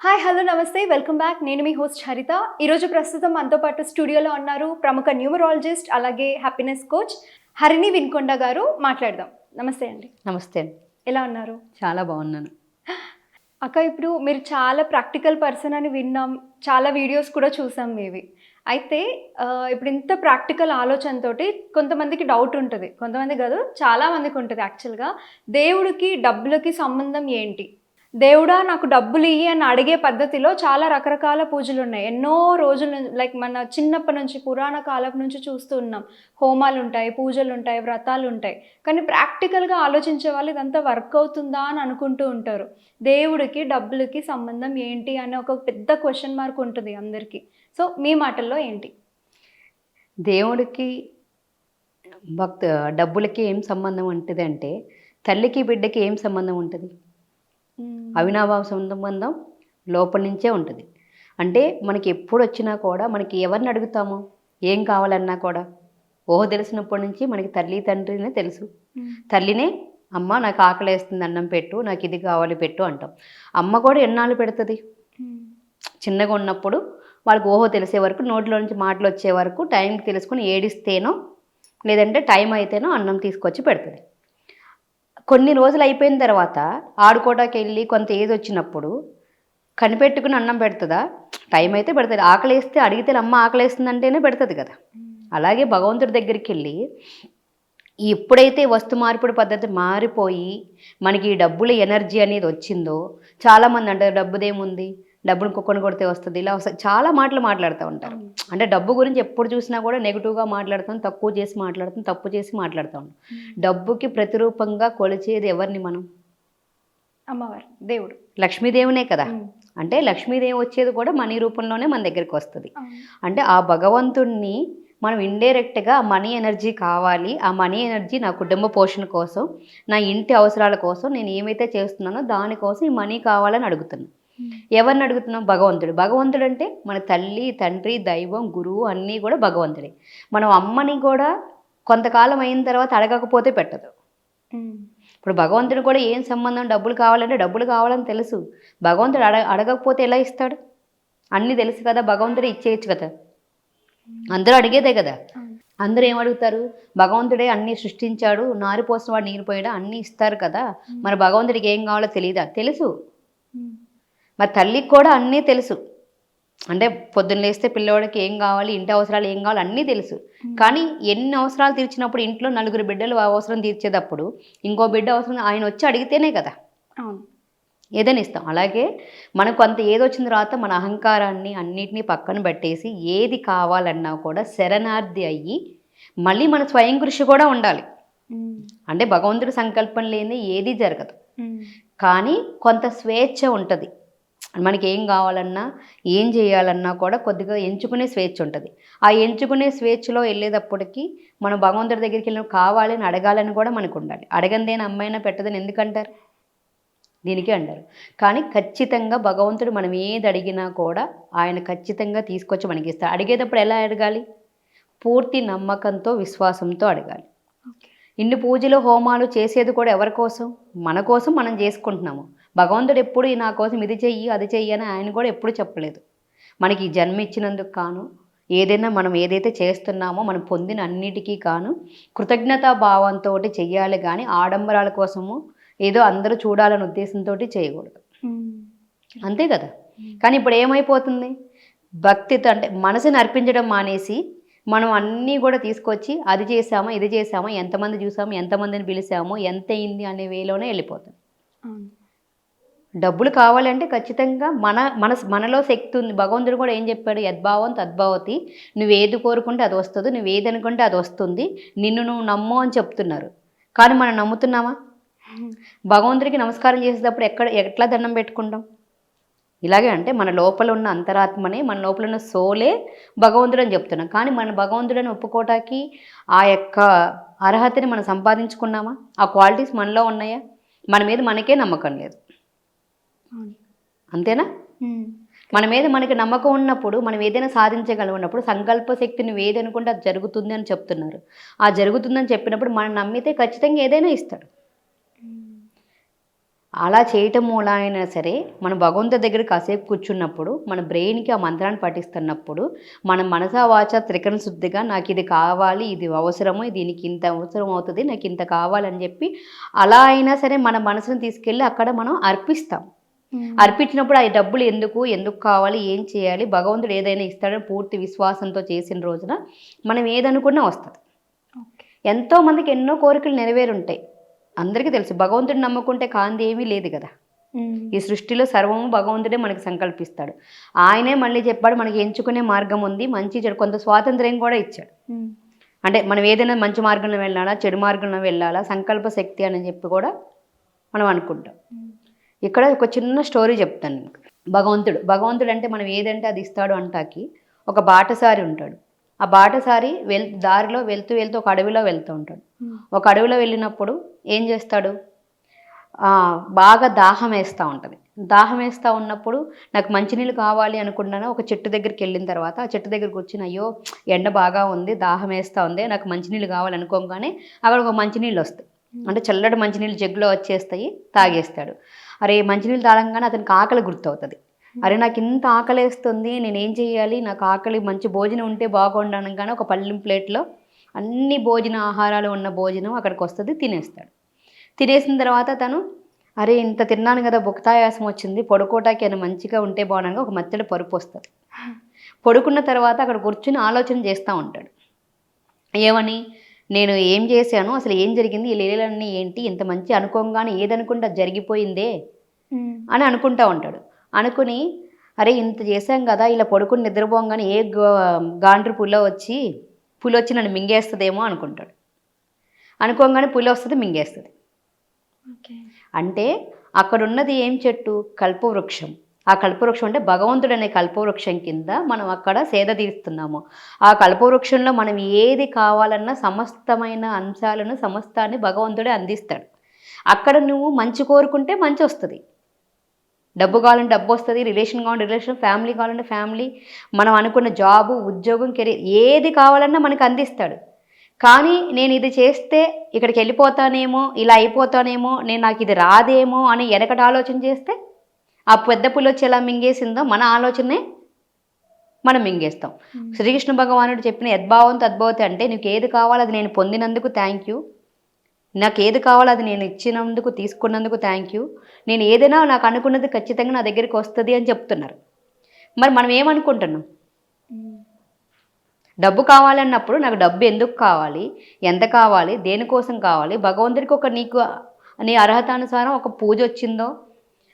Hi hello నమస్తే welcome back. నేను మీ host హరిత. ఈరోజు ప్రస్తుతం మనతో పాటు స్టూడియోలో ఉన్నారు ప్రముఖ న్యూమరాలజిస్ట్ అలాగే హ్యాపీనెస్ కోచ్ హరిణి వినుకొండ గారు. మాట్లాడదాం. నమస్తే అండి. నమస్తే అండి. ఎలా ఉన్నారు? చాలా బాగున్నాను అక్క. ఇప్పుడు మీరు చాలా ప్రాక్టికల్ పర్సన్ అని విన్నాం, చాలా వీడియోస్ కూడా చూసాం మీవి. అయితే ఇప్పుడు ఇంత ప్రాక్టికల్ ఆలోచనతోటి కొంతమందికి డౌట్ ఉంటుంది, కొంతమంది కాదు చాలా మందికి ఉంటుంది. యాక్చువల్గా దేవుడికి డబ్బులకి సంబంధం ఏంటి? దేవుడా నాకు డబ్బులు ఇయ్యి అని అడిగే పద్ధతిలో చాలా రకరకాల పూజలు ఉన్నాయి. ఎన్నో రోజుల నుంచి, లైక్ మన చిన్నప్పటి నుంచి పురాణ కాలం నుంచి చూస్తూ ఉన్నాం. హోమాలు ఉంటాయి, పూజలు ఉంటాయి, వ్రతాలు ఉంటాయి. కానీ ప్రాక్టికల్గా ఆలోచించే వాళ్ళు ఇదంతా వర్క్ అవుతుందా అని అనుకుంటూ ఉంటారు. దేవుడికి డబ్బులకి సంబంధం ఏంటి అనే ఒక పెద్ద క్వశ్చన్ మార్క్ ఉంటుంది అందరికీ. సో మీ మాటల్లో ఏంటి? దేవుడికి డబ్బులకి ఏం సంబంధం ఉంటుంది అంటే, తల్లికి బిడ్డకి ఏం సంబంధం ఉంటుంది? అవినాభావ సంబంధం లోపల నుంచే ఉంటుంది. అంటే మనకి ఎప్పుడు వచ్చినా కూడా మనకి ఎవరిని అడుగుతాము, ఏం కావాలన్నా కూడా తెలిసినప్పటి నుంచి మనకి తల్లి తండ్రినే తెలుసు. తల్లినే అమ్మ నాకు ఆకలి వేస్తుంది, అన్నం పెట్టు, నాకు ఇది కావాలి పెట్టు అంటాం. అమ్మ కూడా ఎన్నాళ్ళు పెడుతుంది? చిన్నగా ఉన్నప్పుడు వాళ్ళకి తెలిసే వరకు, నోట్లో నుంచి మాటలు వచ్చే వరకు టైంకి తెలుసుకొని ఏడిస్తేనో లేదంటే టైం అయితేనో అన్నం తీసుకొచ్చి పెడుతుంది. కొన్ని రోజులు అయిపోయిన తర్వాత ఆడుకోవడానికి వెళ్ళి కొంత ఏజ్ వచ్చినప్పుడు కనిపెట్టుకుని అన్నం పెడుతుందా? టైం అయితే పెడుతుంది. ఆకలేస్తే అడిగితే అమ్మ ఆకలేస్తుంది అంటేనే పెడుతుంది కదా. అలాగే భగవంతుడి దగ్గరికి వెళ్ళి ఎప్పుడైతే వస్తు మార్పిడి పద్ధతి మారిపోయి మనకి ఈ డబ్బుల ఎనర్జీ అనేది వచ్చిందో, చాలామంది అంటారు డబ్బుదేముంది, డబ్బును కుక్కను కొడితే వస్తుంది, ఇలా వస్తుంది, చాలా మాటలు మాట్లాడుతూ ఉంటారు. అంటే డబ్బు గురించి ఎప్పుడు చూసినా కూడా నెగిటివ్గా మాట్లాడుతాం, తక్కువ చేసి మాట్లాడుతాం, తప్పు చేసి మాట్లాడుతూ ఉంటాం. డబ్బుకి ప్రతిరూపంగా కొలిచేది ఎవరిని మనం? అమ్మవారు, దేవుడు, లక్ష్మీదేవినే కదా. అంటే లక్ష్మీదేవి వచ్చేది కూడా మనీ రూపంలోనే మన దగ్గరికి వస్తుంది. అంటే ఆ భగవంతుణ్ణి మనం ఇండైరెక్ట్గా మనీ ఎనర్జీ కావాలి, ఆ మనీ ఎనర్జీ నా కుటుంబ పోషణ కోసం, నా ఇంటి అవసరాల కోసం నేను ఏమైతే చేస్తున్నానో దానికోసం ఈ మనీ కావాలని అడుగుతున్నాను. ఎవరిని అడుగుతున్నాం? భగవంతుడు. భగవంతుడు అంటే మన తల్లి, తండ్రి, దైవం, గురువు అన్నీ కూడా భగవంతుడే. మనం అమ్మని కూడా కొంతకాలం అయిన తర్వాత అడగకపోతే పెట్టదు. ఇప్పుడు భగవంతుడు కూడా ఏం సంబంధం, డబ్బులు కావాలంటే డబ్బులు కావాలని తెలుసు. భగవంతుడు అడగకపోతే ఎలా ఇస్తాడు? అన్నీ తెలుసు కదా, భగవంతుడే ఇచ్చేయచ్చు కదా. అందరూ అడిగేదే కదా. అందరూ ఏం అడుగుతారు? భగవంతుడే అన్నీ సృష్టించాడు, నారు పోసిన వాడు నీరు పోయాడా, అన్నీ ఇస్తారు కదా, మరి భగవంతుడికి ఏం కావాలో తెలియదా? తెలుసు. మరి తల్లికి కూడా అన్నీ తెలుసు. అంటే పొద్దున్న లేస్తే పిల్లవాడికి ఏం కావాలి, ఇంటి అవసరాలు ఏం కావాలి అన్నీ తెలుసు. కానీ ఎన్ని అవసరాలు తీర్చినప్పుడు, ఇంట్లో నలుగురు బిడ్డలు అవసరం తీర్చేటప్పుడు ఇంకో బిడ్డ అవసరం ఆయన వచ్చి అడిగితేనే కదా ఏదైనా ఇస్తాం. అలాగే మనకు కొంత ఏదొచ్చిన తర్వాత మన అహంకారాన్ని అన్నిటినీ పక్కన పెట్టేసి ఏది కావాలన్నా కూడా శరణార్థి అయ్యి మళ్ళీ మన స్వయం కృషి కూడా ఉండాలి. అంటే భగవంతుడి సంకల్పం లేని ఏది జరగదు. కానీ కొంత స్వేచ్ఛ ఉంటుంది. మనకి ఏం కావాలన్నా ఏం చేయాలన్నా కూడా కొద్దిగా ఎంచుకునే స్వేచ్ఛ ఉంటుంది. ఆ ఎంచుకునే స్వేచ్ఛలో వెళ్ళేటప్పటికి మనం భగవంతుడి దగ్గరికి వెళ్ళిన కావాలని అడగాలని కూడా మనకు ఉండాలి. అడగందేని అమ్మాయినా పెట్టదని ఎందుకంటారు? దీనికి అంటారు. కానీ ఖచ్చితంగా భగవంతుడు మనం ఏది అడిగినా కూడా ఆయన ఖచ్చితంగా తీసుకొచ్చి మనకి ఇస్తాడు. అడిగేటప్పుడు ఎలా అడగాలి? పూర్తి నమ్మకంతో, విశ్వాసంతో అడగాలి. ఇన్ని పూజలు హోమాలు చేసేది కూడా ఎవరి కోసం? మన కోసం మనం చేసుకుంటున్నాము. భగవంతుడు ఎప్పుడు నా కోసం ఇది చెయ్యి అది చెయ్యి అని ఆయన కూడా ఎప్పుడు చెప్పలేదు. మనకి జన్మ ఇచ్చినందుకు కాను, ఏదైనా మనం ఏదైతే చేస్తున్నామో మనం పొందిన అన్నిటికీ కాను కృతజ్ఞతా భావంతో చెయ్యాలి. కానీ ఆడంబరాల కోసము ఏదో అందరూ చూడాలనే ఉద్దేశంతో చేయకూడదు. అంతే కదా. కానీ ఇప్పుడు ఏమైపోతుంది? భక్తితో అంటే మనసుని అర్పించడం మానేసి మనం అన్నీ కూడా తీసుకొచ్చి అది చేసామా ఇది చేసామా, ఎంతమంది చూసామో, ఎంతమందిని పిలిచామో, ఎంత అయింది అనే వేలోనే వెళ్ళిపోతుంది. డబ్బులు కావాలంటే ఖచ్చితంగా మనలో శక్తి ఉంది. భగవంతుడు కూడా ఏం చెప్పాడు? యద్భావం తద్భావతి. నువ్వేది కోరుకుంటే అది వస్తుంది, నువ్వేది అనుకుంటే అది వస్తుంది, నిన్ను నువ్వు నమ్ము అని చెప్తున్నారు. కానీ మనం నమ్ముతున్నామా? భగవంతుడికి నమస్కారం చేసేటప్పుడు ఎట్లా దండం పెట్టుకుంటాం? ఇలాగే. అంటే మన లోపల ఉన్న అంతరాత్మనే, మన లోపల ఉన్న సోలే భగవంతుడు అని చెప్తున్నాం. కానీ మన భగవంతుడని ఒప్పుకోవటానికి ఆ యొక్క అర్హతని మనం సంపాదించుకున్నామా? ఆ క్వాలిటీస్ మనలో ఉన్నాయా? మన మీద మనకే నమ్మకం లేదు. అంతేనా? మన మీద మనకి నమ్మకం ఉన్నప్పుడు మనం ఏదైనా సాధించగలిగినప్పుడు సంకల్ప శక్తి నువ్వు ఏది అనుకుంటే అది జరుగుతుంది అని చెప్తున్నారు. ఆ జరుగుతుందని చెప్పినప్పుడు మనం నమ్మితే ఖచ్చితంగా ఏదైనా ఇస్తాడు. అలా చేయటం మూలైనా సరే మన భగవంతుడి దగ్గర కాసేపు కూర్చున్నప్పుడు మన బ్రెయిన్కి ఆ మంత్రాన్ని పఠిస్తున్నప్పుడు మన మనసా వాచ త్రికరణ శుద్ధిగా నాకు ఇది కావాలి, ఇది అవసరము, దీనికి ఇంత అవసరం అవుతుంది, నాకు ఇంత కావాలని చెప్పి అలా అయినా సరే మన మనసుని తీసుకెళ్ళి అక్కడ మనం అర్పిస్తాం. అర్పించినప్పుడు ఆ డబ్బులు ఎందుకు కావాలి, ఏం చేయాలి, భగవంతుడు ఏదైనా ఇస్తాడని పూర్తి విశ్వాసంతో చేసిన రోజున మనం ఏదనుకున్నా వస్తుంది. ఎంతోమందికి ఎన్నో కోరికలు నెరవేరుంటాయి. అందరికీ తెలుసు భగవంతుడిని నమ్ముకుంటే కాంతి ఏమీ లేదు కదా. ఈ సృష్టిలో సర్వము భగవంతుడే మనకి సంకల్పిస్తాడు. ఆయనే మళ్ళీ చెప్పాడు మనకి ఎంచుకునే మార్గం ఉంది, మంచి చెడు, కొంత స్వాతంత్ర్యం కూడా ఇచ్చాడు. అంటే మనం ఏదైనా మంచి మార్గంలో వెళ్ళాలా, చెడు మార్గంలో వెళ్ళాలా, సంకల్ప శక్తి అని చెప్పి కూడా మనం అనుకుంటాం. ఇక్కడ ఒక చిన్న స్టోరీ చెప్తాను మీకు. భగవంతుడు అంటే మనం ఏదంటే అది ఇస్తాడు అంటాకి ఒక బాటసారి ఉంటాడు. ఆ బాటసారి దారిలో వెళ్తూ ఒక అడవిలో వెళ్తూ ఉంటాడు. ఒక అడవిలో వెళ్ళినప్పుడు ఏం చేస్తాడు, బాగా దాహం వేస్తూ ఉంటుంది. దాహం వేస్తూ ఉన్నప్పుడు నాకు మంచినీళ్ళు కావాలి అనుకున్నాను. ఒక చెట్టు దగ్గరికి వెళ్ళిన తర్వాత ఆ చెట్టు దగ్గర కూర్చుని అయ్యో ఎండ బాగా ఉంది, దాహం వేస్తూ ఉంది, నాకు మంచినీళ్ళు కావాలి అనుకోగానే అక్కడ ఒక మంచినీళ్ళు వస్తాయి. అంటే చల్లటి మంచినీళ్ళు జగ్గులో వచ్చేస్తాయి, తాగేస్తాడు. అరే మంచినీళ్ళు తాగంగానే అతనికి ఆకలి గుర్తవుతుంది. అరే నాకు ఇంత ఆకలేస్తుంది, నేనేం చేయాలి, నాకు ఆకలి, మంచి భోజనం ఉంటే బాగుండాను. కానీ ఒక పళ్ళెం ప్లేట్లో అన్ని భోజన ఆహారాలు ఉన్న భోజనం అక్కడికి వస్తుంది, తినేస్తాడు. తినేసిన తర్వాత తను అరే ఇంత తిన్నాను కదా, భుక్తాయాసం వచ్చింది, పడుకోవటానికి అని మంచిగా ఉంటే బాగుండగా ఒక మత్తడి పరుపు వస్తుంది. పడుకున్న తర్వాత అక్కడ కూర్చుని ఆలోచన చేస్తూ ఉంటాడు. ఏమని, నేను ఏం చేశాను, అసలు ఏం జరిగింది, ఈ లీలలన్నీ ఏంటి, ఇంత మంచి అనుకోగానే ఏదనుకుంటే అది జరిగిపోయిందే అని అనుకుంటూ ఉంటాడు. అనుకుని అరే ఇంత చేశాం కదా, ఇలా పడుకుని నిద్రపోగానే ఏ గాండ్రు పులి వచ్చి నన్ను మింగేస్తుందేమో అనుకుంటాడు. అనుకోగానే పులి వస్తుంది, మింగేస్తుంది. అంటే అక్కడ ఉన్నది ఏం చెట్టు, కల్పవృక్షం. ఆ కల్పవృక్షం అంటే భగవంతుడు అనే కల్పవృక్షం కింద మనం అక్కడ సేద తీరుస్తున్నాము. ఆ కల్పవృక్షంలో మనం ఏది కావాలన్నా సమస్తమైన అంశాలను సమస్తాన్ని భగవంతుడే అందిస్తాడు. అక్కడ నువ్వు మంచి కోరుకుంటే మంచి వస్తుంది, డబ్బు కావాలంటే డబ్బు వస్తుంది, రిలేషన్ కావాలంటే రిలేషన్, ఫ్యామిలీ కావాలంటే ఫ్యామిలీ, మనం అనుకున్న జాబు, ఉద్యోగం, కెరీర్ ఏది కావాలన్నా మనకు అందిస్తాడు. కానీ నేను ఇది చేస్తే ఇక్కడికి వెళ్ళిపోతానేమో, ఇలా అయిపోతానేమో, నాకు ఇది రాదేమో అని వెనకటి ఆలోచన చేస్తే ఆ పెద్ద పులి వచ్చి ఎలా మింగేసిందో మన ఆలోచనే మనం మింగేస్తాం. శ్రీకృష్ణ భగవానుడు చెప్పిన యద్భావం తద్భవతి అంటే నీకు ఏది కావాలో అది నేను పొందినందుకు థ్యాంక్ యూ, నాకు ఏది కావాలో అది నేను ఇచ్చినందుకు, తీసుకున్నందుకు థ్యాంక్ యూ, నేను ఏదైనా నాకు అనుకున్నది ఖచ్చితంగా నా దగ్గరికి వస్తుంది అని చెప్తున్నారు. మరి మనం ఏమనుకుంటున్నాం, డబ్బు కావాలన్నప్పుడు నాకు డబ్బు ఎందుకు కావాలి, ఎంత కావాలి, దేనికోసం కావాలి, భగవంతుడికి ఒక నీకు నీ అర్హతానుసారం ఒక పూజ వచ్చిందో,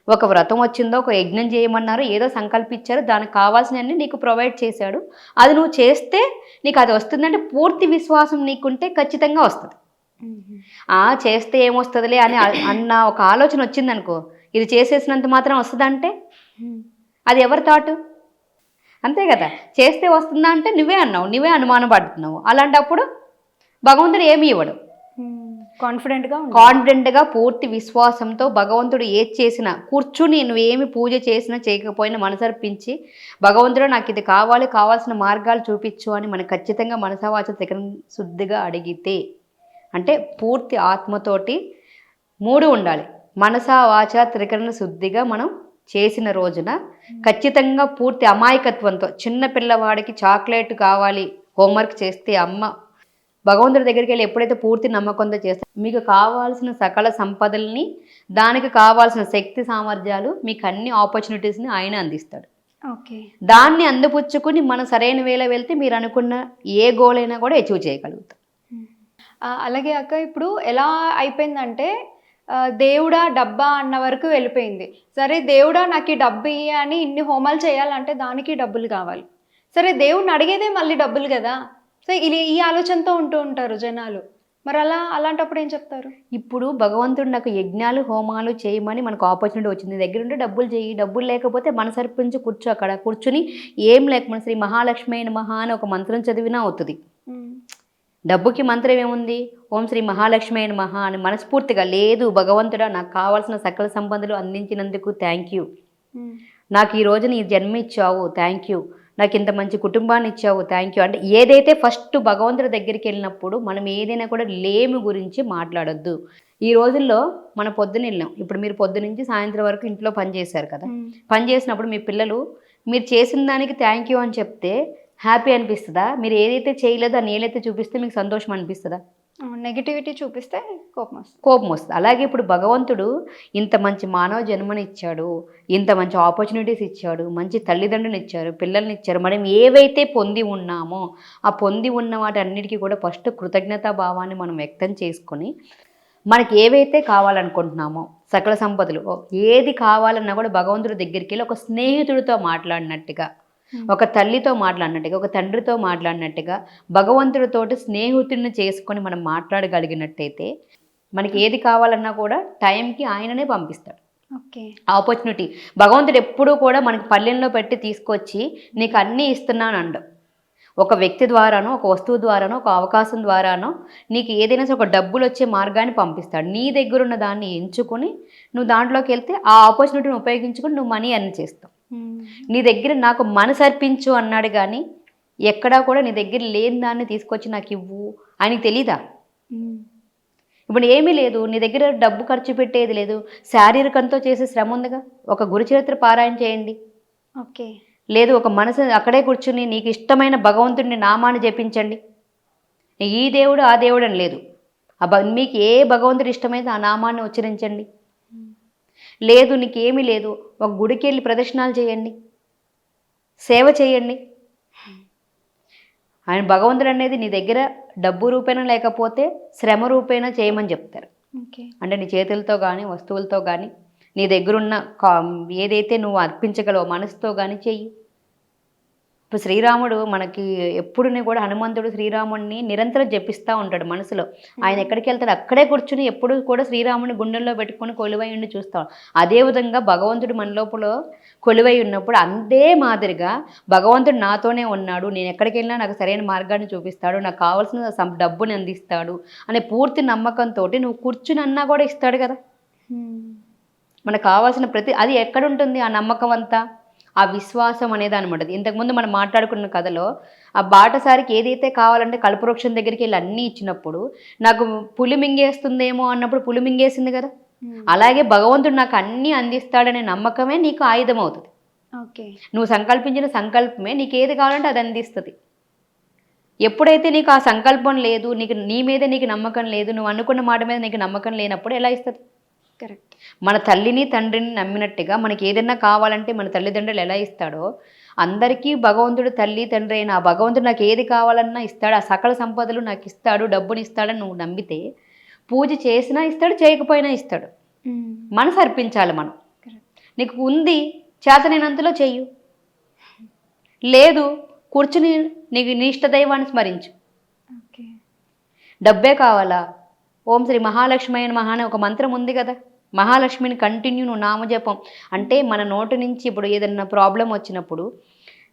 ఒక వ్రతం వచ్చిందో, ఒక యజ్ఞం చేయమన్నారు, ఏదో సంకల్పించారు, దానికి కావాల్సినవన్నీ నీకు ప్రొవైడ్ చేశాడు. అది నువ్వు చేస్తే నీకు అది వస్తుందంటే పూర్తి విశ్వాసం నీకుంటే ఖచ్చితంగా వస్తుంది. చేస్తే ఏమొస్తుందిలే అని అన్న ఒక ఆలోచన వచ్చిందనుకో, ఇది చేసేసినంత మాత్రం వస్తుందంటే అది ఎవరి థాట్, అంతే కదా. చేస్తే వస్తుందా అంటే నువ్వే అన్నావు, నువ్వే అనుమానం పడుతున్నావు. అలాంటప్పుడు భగవంతుడు ఏమి ఇవ్వడు. కాన్ఫిడెంట్గా పూర్తి విశ్వాసంతో భగవంతుడు ఏది చేసినా కూర్చుని, నువ్వేమి పూజ చేసినా చేయకపోయినా మనసర్పించి భగవంతుడు నాకు ఇది కావాలి, కావాల్సిన మార్గాలు చూపించు అని మనకు ఖచ్చితంగా మనసావాచ త్రికరణ శుద్ధిగా అడిగితే, అంటే పూర్తి ఆత్మతోటి 3 ఉండాలి. మనసా వాచ త్రికరణ శుద్ధిగా మనం చేసిన రోజున ఖచ్చితంగా పూర్తి అమాయకత్వంతో, చిన్న పిల్లవాడికి చాక్లెట్ కావాలి హోంవర్క్ చేస్తే అమ్మ భగవంతుడి దగ్గరికి వెళ్ళి ఎప్పుడైతే పూర్తి నమ్మకంతో చేస్తే మీకు కావాల్సిన సకల సంపదల్ని, దానికి కావాల్సిన శక్తి సామర్థ్యాలు, మీకు అన్ని ఆపర్చునిటీస్ని ఆయన అందిస్తాడు. దాన్ని అందిపుచ్చుకుని మనం సరైన వేళ వెళ్తే మీరు అనుకున్న ఏ గోల్ అయినా కూడా అచీవ్ చేయగలుగుతాం. అలాగే అక్క, ఇప్పుడు ఎలా అయిపోయిందంటే దేవుడా డబ్బా అన్న వరకు వెళ్ళిపోయింది. సరే దేవుడా నాకు ఈ డబ్బు ఇయ్యి అని ఇన్ని హోమాలు చేయాలంటే దానికి డబ్బులు కావాలి. సరే దేవుడిని అడిగేదే మళ్ళీ డబ్బులు కదా. సో ఈ ఆలోచనతో ఉంటూ ఉంటారు జనాలు. మరి అలాంటప్పుడు ఏం చెప్తారు? ఇప్పుడు భగవంతుడు నాకు యజ్ఞాలు హోమాలు చేయమని మనకు ఆపర్చునిటీ వచ్చింది, దగ్గర ఉంటే డబ్బులు చేయి, డబ్బులు లేకపోతే మనసర్పించి కూర్చో, అక్కడ కూర్చుని ఏం లేకపోతే శ్రీ మహాలక్ష్మి నమః అని ఒక మంత్రం చదివినా అవుతుంది. డబ్బుకి మంత్రం ఏముంది, ఓం శ్రీ మహాలక్ష్మి నమః అని మనస్ఫూర్తిగా, లేదు భగవంతుడా నాకు కావాల్సిన సకల సంపదలు అందించినందుకు థ్యాంక్ యూ, నాకు ఈ రోజు నీ జన్మ ఇచ్చావు థ్యాంక్ యూ, నాకు ఇంత మంచి కుటుంబాన్ని ఇచ్చావు థ్యాంక్ యూ. అంటే ఏదైతే ఫస్ట్ భగవంతుడి దగ్గరికి వెళ్ళినప్పుడు మనం ఏదైనా కూడా లేమి గురించి మాట్లాడొద్దు. ఈ రోజుల్లో మన పొద్దున వెళ్ళాం, ఇప్పుడు మీరు పొద్దు నుంచి సాయంత్రం వరకు ఇంట్లో పని చేశారు కదా, పని చేసినప్పుడు మీ పిల్లలు మీరు చేసిన దానికి థ్యాంక్ యూ అని చెప్తే హ్యాపీ అనిపిస్తుందా? మీరు ఏదైతే చేయలేదో దాన్ని ఏదైతే చూపిస్తే మీకు సంతోషం అనిపిస్తుందా? నెగిటివిటీ చూపిస్తే కోపం వస్తుంది. అలాగే ఇప్పుడు భగవంతుడు ఇంత మంచి మానవ జన్మని ఇచ్చాడు, ఇంత మంచి ఆపర్చునిటీస్ ఇచ్చాడు, మంచి తల్లిదండ్రులు ఇచ్చారు, పిల్లల్ని ఇచ్చారు. మనం ఏవైతే పొంది ఉన్నామో ఆ పొంది ఉన్న వాటి అన్నిటికీ కూడా ఫస్ట్ కృతజ్ఞతా భావాన్ని మనం వ్యక్తం చేసుకొని మనకి ఏవైతే కావాలనుకుంటున్నామో సకల సంపదలు ఏది కావాలన్నా కూడా భగవంతుడి దగ్గరికి వెళ్ళి ఒక స్నేహితుడితో మాట్లాడినట్టుగా, ఒక తల్లితో మాట్లాడినట్టుగా, ఒక తండ్రితో మాట్లాడినట్టుగా భగవంతుడితోటి స్నేహితుడిని చేసుకొని మనం మాట్లాడగలిగినట్టయితే మనకి ఏది కావాలన్నా కూడా టైంకి ఆయననే పంపిస్తాడు. ఓకే, ఆపర్చునిటీ భగవంతుడు ఎప్పుడూ కూడా మనకి పల్లెల్లో పెట్టి తీసుకొచ్చి నీకు అన్నీ ఇస్తున్నాను అండు. ఒక వ్యక్తి ద్వారానో, ఒక వస్తువు ద్వారానో, ఒక అవకాశం ద్వారానో నీకు ఏదైనా సరే ఒక డబ్బులు వచ్చే మార్గాన్ని పంపిస్తాడు. నీ దగ్గర ఉన్న దాన్ని ఎంచుకొని నువ్వు దాంట్లోకి వెళ్తే ఆ ఆపర్చునిటీని ఉపయోగించుకొని నువ్వు మనీ ఎర్న్ చేస్తావు. నీ దగ్గర నాకు మనసు అర్పించు అన్నాడు కానీ ఎక్కడా కూడా నీ దగ్గర లేని దాన్ని తీసుకొచ్చి నాకు ఇవ్వు ఆయనకి తెలీదా? ఇప్పుడు ఏమీ లేదు, నీ దగ్గర డబ్బు ఖర్చు పెట్టేది లేదు, శారీరకంతో చేసే శ్రమ ఉందిగా. ఒక గురుచరిత్ర పారాయణ చేయండి. ఓకే, లేదు ఒక మనసు అక్కడే కూర్చుని నీకు ఇష్టమైన భగవంతుడిని నామాన్ని జపించండి. ఈ దేవుడు ఆ దేవుడు అని లేదు, మీకు ఏ భగవంతుడు ఇష్టమైతే ఆ నామాన్ని ఉచ్చరించండి. లేదు నీకేమీ లేదు, ఒక గుడికి వెళ్ళి ప్రదర్శనలు చేయండి, సేవ చేయండి. ఆయన భగవంతుడు అనేది నీ దగ్గర డబ్బు రూపేణ లేకపోతే శ్రమ రూపేణ చేయమని చెప్తారు. అంటే నీ చేతులతో కానీ వస్తువులతో కానీ నీ దగ్గరున్న ఏదైతే నువ్వు అర్పించగలవో మనసుతో కానీ చెయ్యి. ఇప్పుడు శ్రీరాముడు మనకి ఎప్పుడునే కూడా హనుమంతుడు శ్రీరాముడిని నిరంతరం జపిస్తూ ఉంటాడు మనసులో. ఆయన ఎక్కడికి వెళ్తాడు అక్కడే కూర్చుని ఎప్పుడు కూడా శ్రీరాముడిని గుండెల్లో పెట్టుకొని కొలువై ఉండి చూస్తాం. అదేవిధంగా భగవంతుడు మన లోపల కొలువై ఉన్నప్పుడు అంతే మాదిరిగా భగవంతుడు నాతోనే ఉన్నాడు, నేను ఎక్కడికి వెళ్ళినా నాకు సరైన మార్గాన్ని చూపిస్తాడు, నాకు కావాల్సిన డబ్బుని అందిస్తాడు అనే పూర్తి నమ్మకంతో నువ్వు కూర్చుని అన్నా కూడా ఇస్తాడు కదా. మనకు కావాల్సిన ప్రతి అది ఎక్కడుంటుంది ఆ నమ్మకం అంతా? ఆ విశ్వాసం అనేది అనమాట. ఇంతకుముందు మనం మాట్లాడుకున్న కథలో ఆ బాటసారికి ఏదైతే కావాలంటే కల్పవృక్షం దగ్గరికి వెళ్ళి అన్నీ ఇచ్చినప్పుడు నాకు పులి మింగేస్తుందేమో అన్నప్పుడు పులి మింగేసింది కదా. అలాగే భగవంతుడు నాకు అన్నీ అందిస్తాడనే నమ్మకమే నీకు ఆయుధం అవుతుంది. ఓకే, నువ్వు సంకల్పించిన సంకల్పమే నీకు ఏది కావాలంటే అది అందిస్తుంది. ఎప్పుడైతే నీకు ఆ సంకల్పం లేదు, నీ మీద నీకు నమ్మకం లేదు, నువ్వు అనుకున్న మాట మీద నీకు నమ్మకం లేనప్పుడు ఎలా ఇస్తుంది? కరెక్ట్. మన తల్లిని తండ్రిని నమ్మినట్టుగా మనకి ఏదైనా కావాలంటే మన తల్లిదండ్రులు ఎలా ఇస్తాడో అందరికీ భగవంతుడు తల్లి తండ్రి అయిన ఆ భగవంతుడు నాకు ఏది కావాలన్నా ఇస్తాడు, ఆ సకల సంపదలు నాకు ఇస్తాడు, డబ్బుని ఇస్తాడని నువ్వు నమ్మితే పూజ చేసినా ఇస్తాడు, చేయకపోయినా ఇస్తాడు. మనసు అర్పించాలి మనం. నీకు ఉంది చేతనైనంతలో చెయ్యు, లేదు కూర్చుని నీకు నీ ఇష్టదైవాన్ని స్మరించు. డబ్బే కావాలా? ఓం శ్రీ మహాలక్ష్మి అయిన మహా అనే ఒక మంత్రం ఉంది కదా, మహాలక్ష్మిని కంటిన్యూ నువ్వు నామజపం అంటే మన నోటి నుంచి ఇప్పుడు ఏదైనా ప్రాబ్లం వచ్చినప్పుడు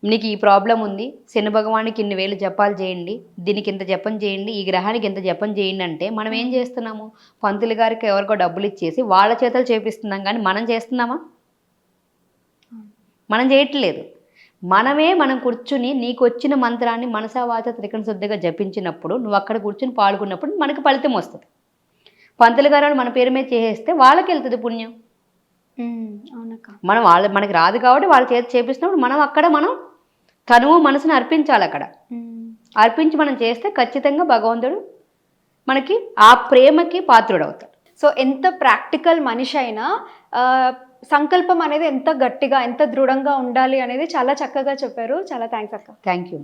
నీకు ఈ ప్రాబ్లం ఉంది, శని భగవానికి ఇన్ని వేలు జపాలు చేయండి, దీనికి ఇంత జపం చేయండి, ఈ గ్రహానికి ఇంత జపం చేయండి అంటే మనం ఏం చేస్తున్నాము? పంతులు గారికి ఎవరికో డబ్బులు ఇచ్చేసి వాళ్ళ చేతలు చేపిస్తున్నాం, కానీ మనం చేస్తున్నామా? మనం చేయట్లేదు. మనం కూర్చుని నీకు వచ్చిన మంత్రాన్ని మనసా వాచ త్రికరణ శుద్ధిగా జపించినప్పుడు నువ్వు అక్కడ కూర్చుని పాల్గొన్నప్పుడు మనకు ఫలితం వస్తుంది. పంతులు గారు మన పేరు మీద చేసేస్తే వాళ్ళకి వెళ్తుంది పుణ్యం. మనం మనకి రాదు కాబట్టి వాళ్ళ చేతి చేపిస్తున్నప్పుడు మనం తనువు మనసుని అర్పించాలి. అక్కడ అర్పించి మనం చేస్తే ఖచ్చితంగా భగవంతుడు మనకి ఆ ప్రేమకి పాత్రుడవుతాడు. సో ఎంత ప్రాక్టికల్ మనిషి అయినా సంకల్పం అనేది ఎంత గట్టిగా ఎంత దృఢంగా ఉండాలి అనేది చాలా చక్కగా చెప్పారు. చాలా థ్యాంక్స్ అక్క. Thank you.